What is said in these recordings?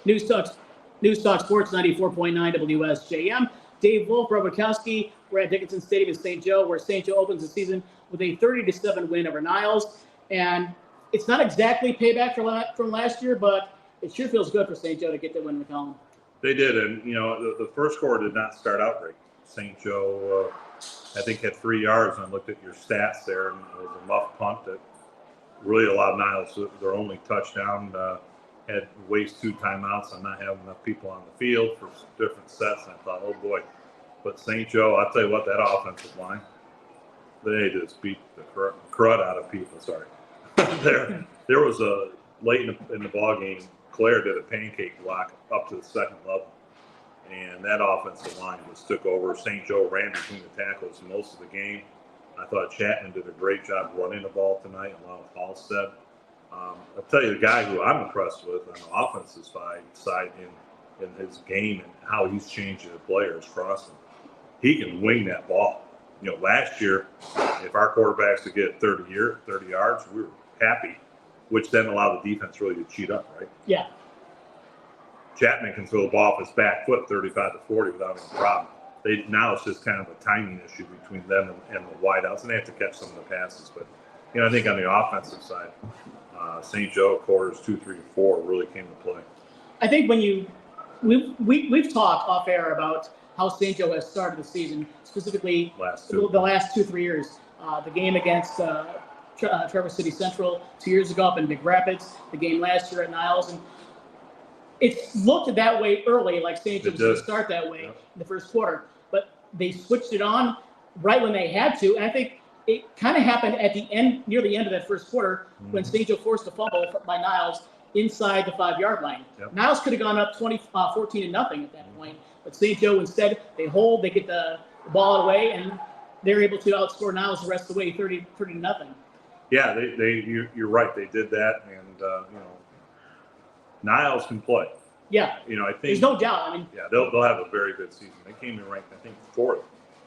News Talk Sports 94.9 WSJM. Dave Wolf, Brett Witkowski. We're at Dickinson Stadium in St. Joe, where St. Joe opens the season with a 30-7 win over Niles. And it's not exactly payback from last year, but it sure feels good for St. Joe to get that win in McCollum. They did, and the first quarter did not start out great. St. Joe, I think, had 3 yards, and I looked at your stats there, and it was a muff punt that really allowed Niles their only touchdown. Had to waste 2 timeouts on not having enough people on the field for different sets, and I thought, oh boy. But St. Joe, I'll tell you what, that offensive line, they just beat the crud out of people. Sorry. there was a late in the ball game, Claire did a pancake block up to the second level, and that offensive line just took over. St. Joe ran between the tackles most of the game. I thought Chapman did a great job running the ball tonight, along with Halstead. I'll tell you the guy who I'm impressed with on the offensive side in his game and how he's changing the players crossing. He can wing that ball. Last year, if our quarterbacks could get 30 yards, we were happy, which then allowed the defense really to cheat up, right? Yeah. Chapman can throw the ball off his back foot 35 to 40 without any problem. Now it's just kind of a timing issue between them and the wideouts, and they have to catch some of the passes. But, I think on the offensive side, St. Joe quarters 2, 3, and 4 really came to play. I think when we've talked off air about how St. Joe has started the season, specifically the last 2-3 years. The game against Traverse City Central 2 years ago up in Big Rapids, the game last year at Niles, and it looked that way early, like St. Joe was going to start that way in the first quarter, but they switched it on right when they had to, and I think it kind of happened at the end, near the end of that first quarter, when St. Joe forced a fumble by Niles inside the 5-yard line. Yep. Niles could have gone up 14-0 at that point, but St. Joe instead, they hold, they get the ball away, and they're able to outscore Niles the rest of the way, 30-0. Yeah, you're right. They did that, and Niles can play. Yeah, I think there's no doubt. They'll have a very good season. They came in ranked, I think, 4th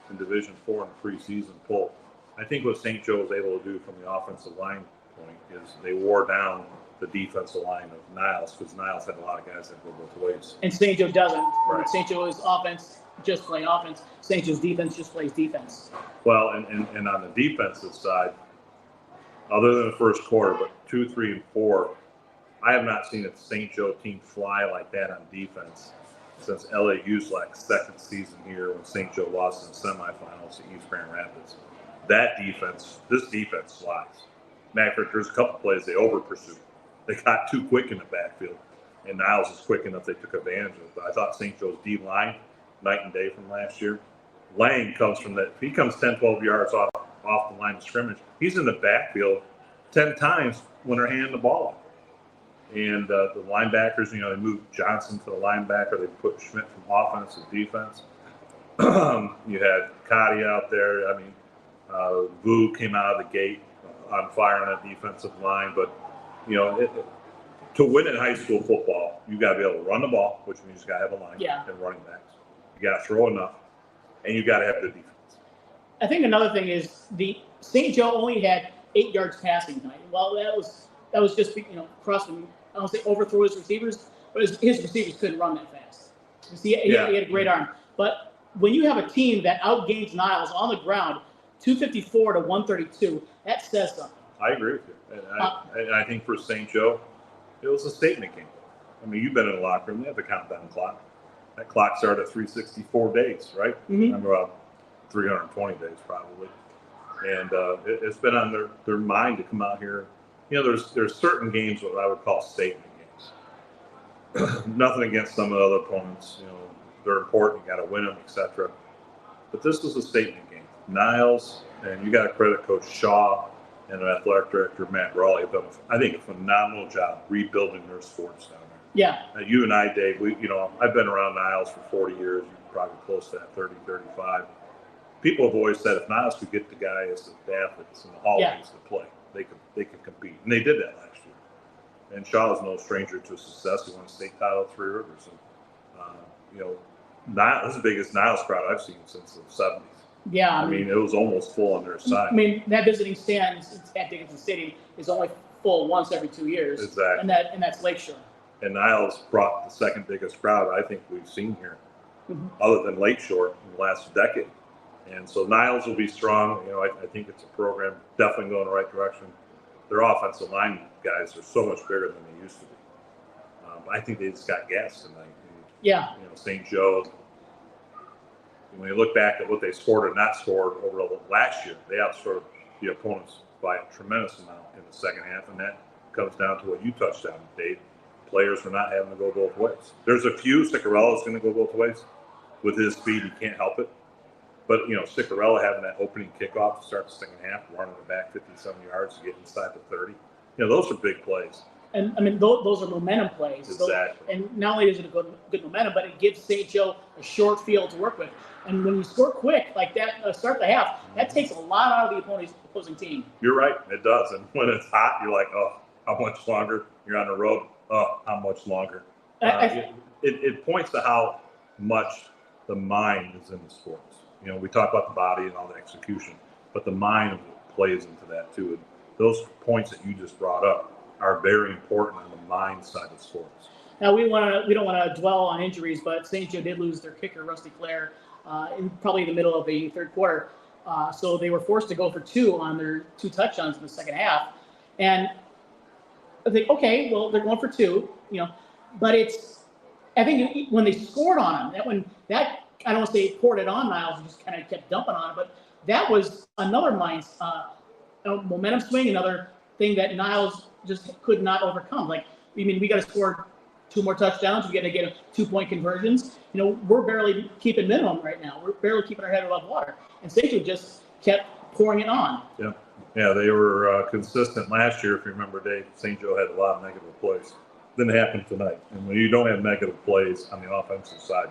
in Division 4 in the preseason poll. I think what St. Joe was able to do from the offensive line point is they wore down the defensive line of Niles, because Niles had a lot of guys that go both ways. And St. Joe doesn't. Right. St. Joe's offense just plays offense. St. Joe's defense just plays defense. Well, and on the defensive side, other than the first quarter, but 2, 3, and 4, I have not seen a St. Joe team fly like that on defense since L.A. Uselak's second season here when St. Joe lost in the semifinals to East Grand Rapids. This defense flies. Matter of fact, there's a couple plays they over-pursued. They got too quick in the backfield, and Niles is quick enough they took advantage of it. But I thought St. Joe's D-line, night and day from last year. Lang comes from that. He comes 10, 12 yards off the line of scrimmage. He's in the backfield 10 times when they're handing the ball off. And the linebackers, they moved Johnson to the linebacker. They put Schmidt from offense to defense. You had Cotty out there. Vu came out of the gate on fire on that defensive line. But, to win in high school football, you got to be able to run the ball, which means you got to have a line and running backs. You got to throw enough, and you got to have good defense. I think another thing is the St. Joe only had 8 yards passing tonight. Well, that was just crossing. I don't say overthrow his receivers, but his receivers couldn't run that fast. He had a great arm. But when you have a team that outgains Niles on the ground, 254 to 132, that says something. I agree with you. And I think for St. Joe, it was a statement game. You've been in the locker room. They have a countdown clock. That clock started at 364 days, right? Mm-hmm. About 320 days probably. And it's been on their mind to come out here. There's certain games what I would call statement games. Nothing against some of the other opponents. They're important. You got to win them, etc. But this was a statement game. Niles, and you got to credit Coach Shaw and the athletic director Matt Raleigh have done, I think, a phenomenal job rebuilding their sports down there. Yeah. You and I, Dave, I've been around Niles for 40 years. You're probably close to that, 30, 35. People have always said if Niles could get the guys, the athletes in the hallways to play, they could compete. And they did that last year. And Shaw is no stranger to success. He won a state title at Three Rivers. And, Niles, this is the biggest Niles crowd I've seen since the 70s. Yeah. It was almost full on their side. That visiting stand at Dickinson Stadium is only full once every 2 years. Exactly. And that's Lakeshore. And Niles brought the second biggest crowd I think we've seen here, other than Lakeshore in the last decade. And so Niles will be strong. You know, I think it's a program definitely going in the right direction. Their offensive line guys are so much bigger than they used to be. I think they just got gas tonight. And, yeah. You know, St. Joe. When you look back at what they scored or not scored over the last year, they outscored the opponents by a tremendous amount in the second half, and that comes down to what you touched on, Dave. Players are not having to go both ways. There's a few. Cicarella's going to go both ways. With his speed, he can't help it. But, you know, Cicarella having that opening kickoff to start the second half, running it back 57 yards to get inside the 30. You know, those are big plays. And, I mean, those are momentum plays. Exactly. So, and not only is it a good momentum, but it gives St. Joe a short field to work with. And when you score quick like that, start the half, that takes a lot out of the opposing team. You're right. It does. And when it's hot, you're like, oh, how much longer? You're on the road. Oh, how much longer? It points to how much the mind is in the sports. You know, we talk about the body and all the execution, but the mind plays into that too. And those points that you just brought up are very important on the mind side of sports. Now we don't want to dwell on injuries, but St. Joe did lose their kicker, Rusty Clare, in probably the middle of the third quarter. So they were forced to go for 2 on their 2 touchdowns in the second half. And I think, okay, well, they're going for 2, you know, but I think when they scored on them, I don't want to say it poured it on Niles and just kind of kept dumping on it, but that was another momentum swing, another thing that Niles just could not overcome. Like, I mean, we got to score 2 more touchdowns. We got to get 2-point conversions. You know, we're barely keeping minimum right now. We're barely keeping our head above water. And St. Joe just kept pouring it on. Yeah, they were consistent last year. If you remember, Dave, St. Joe had a lot of negative plays. Didn't happen tonight. And when you don't have negative plays on the offensive side,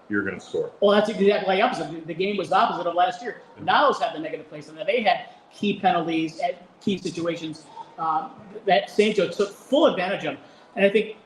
you're going to score. Well, that's exactly opposite. The game was the opposite of last year. Niles had the negative plays, and they had key penalties at key situations that St. Joe took full advantage of. And I think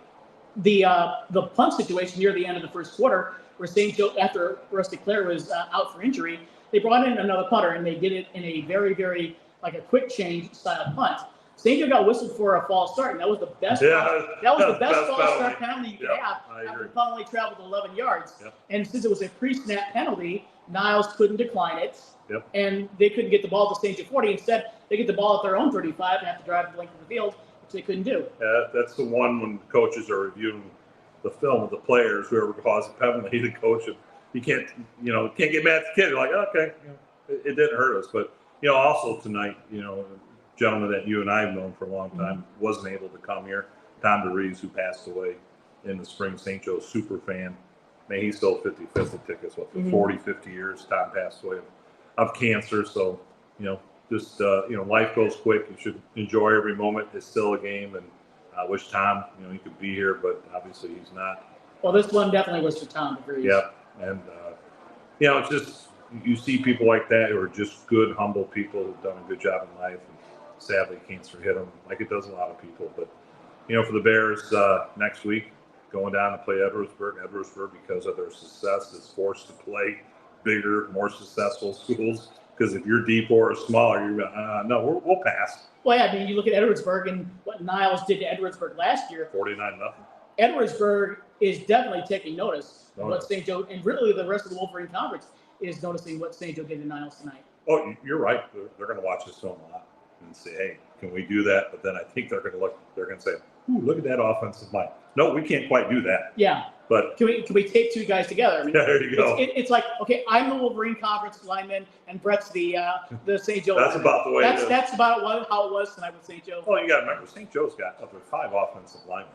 the punt situation near the end of the first quarter, where St. Joe, after Rusty Clare was out for injury, they brought in another punter, and they did it in a very, very, like a quick change style punt. St. Joe got whistled for a false start, and that was the best. That was the best false start penalty you could have. After the punt only traveled 11 yards, and since it was a pre-snap penalty, Niles couldn't decline it, and they couldn't get the ball to St. Joe 40. Instead, they get the ball at their own 35 and have to drive the length of the field, which they couldn't do. That's the one when coaches are reviewing the film of the players, whoever caused the penalty, the coach, you can't get mad at the kid. You're like, okay, it didn't hurt us, but also tonight, gentleman that you and I have known for a long time wasn't able to come here. Tom DeRees, who passed away in the spring, St. Joe's super fan. Man, he sold 50-50 tickets, for 40, 50 years. Tom passed away of cancer. So, life goes quick. You should enjoy every moment. It's still a game. And I wish Tom, he could be here, but obviously he's not. Well, this one definitely was for Tom DeRees. Yep. And, it's just, you see people like that who are just good, humble people who've done a good job in life. And sadly, cancer hit them like it does a lot of people. But, for the Bears next week, going down to play Edwardsburg, because of their success, is forced to play bigger, more successful schools. Because if you're deep or smaller, you're no, we'll pass. Well, yeah, I mean, you look at Edwardsburg and what Niles did to Edwardsburg last year. 49-0. Edwardsburg is definitely taking notice of what St. Joe, and really the rest of the Wolverine Conference is noticing what St. Joe did to Niles tonight. Oh, you're right. They're going to watch this film a lot and say, hey, can we do that? But then I think they're going to say, ooh, look at that offensive line. No, we can't quite do that. Yeah. But can we tape 2 guys together? I mean, there you go. It's like, okay, I'm the Wolverine Conference lineman, and Bret's the St. Joe. That's about the way it is. That's about how it was tonight with St. Joe. Oh, you got to remember, St. Joe's got up to 5 offensive linemen.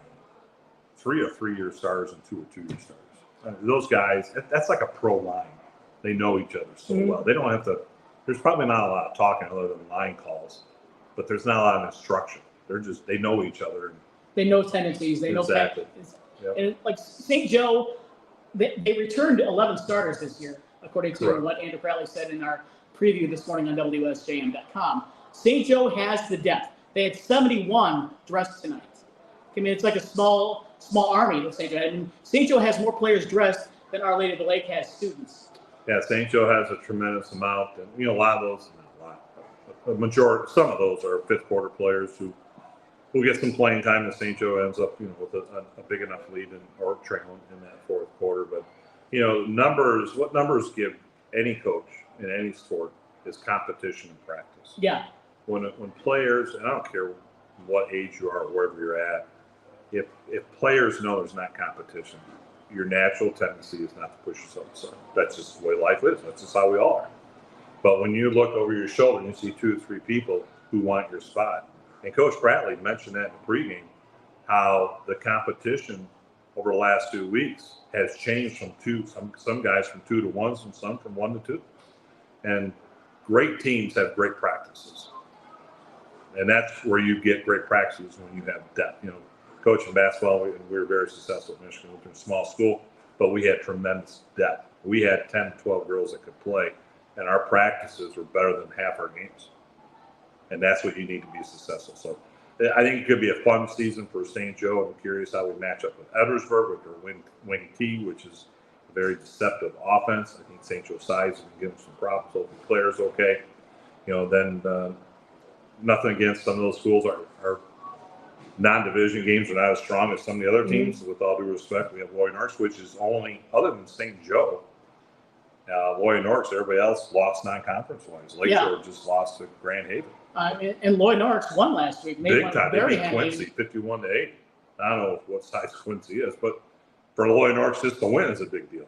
3 are 3-year stars and 2 are 2-year stars. Those guys, that's like a pro line. They know each other so well. They don't have to. There's probably not a lot of talking other than line calls, but there's not a lot of instruction. They know each other. They know tendencies. They know tactics. And like St. Joe, they returned 11 starters this year, according to what Andrew Crowley said in our preview this morning on WSJM.com. St. Joe has the depth. They had 71 dressed tonight. I mean, it's like a small army that St. Joe had. And St. Joe has more players dressed than Our Lady of the Lake has students. Yeah, St. Joe has a tremendous amount. And, a lot of those, not a lot, a majority, some of those are 5th quarter players who, we'll get some playing time. And St. Joe ends up, with a big enough lead or trailing in that fourth quarter. But, what numbers give any coach in any sport is competition and practice. Yeah. When players, and I don't care what age you are or wherever you're at, if players know there's not competition, your natural tendency is not to push yourself aside. That's just the way life is. That's just how we all are. But when you look over your shoulder and you see 2 or 3 people who want your spot, and Coach Bradley mentioned that in the pregame, how the competition over the last 2 weeks has changed from some guys from 2 to 1, and some from 1 to 2. And great teams have great practices. And that's where you get great practices when you have depth. Coaching basketball, we were very successful at Michigan. We were in a small school, but we had tremendous depth. We had 10, 12 girls that could play, and our practices were better than half our games. And that's what you need to be successful. So I think it could be a fun season for St. Joe. I'm curious how we match up with Edwardsburg with their wing T, which is a very deceptive offense. I think St. Joe's size is going to give them some problems. So if the player's okay, then nothing against some of those schools. Our non-division games are not as strong as some of the other teams. With all due respect, we have Loy Norris, which is only, other than St. Joe, Loy Norris, everybody else lost non-conference wise. Lakeshore just lost to Grand Haven. And Loy Norris won last week. Big time. They beat Quincy 51-8. I don't know what size Quincy is, but for Loy Norris, just to win is a big deal.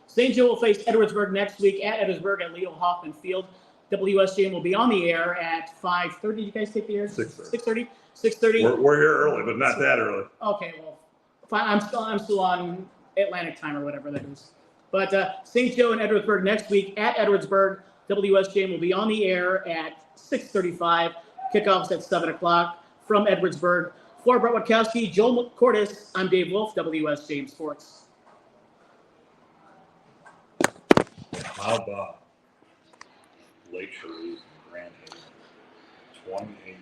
St. Joe will face Edwardsburg next week at Edwardsburg at Leo Hoffman Field. WSJM will be on the air at 5:30. You guys take the air? 6:30. 6:30. We're here early, but not that early. Okay, well, fine. I'm still on Atlantic time or whatever that is. But St. Joe and Edwardsburg next week at Edwardsburg. WSJM will be on the air at 6:35. Kickoffs at 7 o'clock from Edwardsburg. For Bret Witkowski, Joel McCordis, I'm Dave Wolf, WSJM Sports. How about Lakeshore losing Grand Haven 28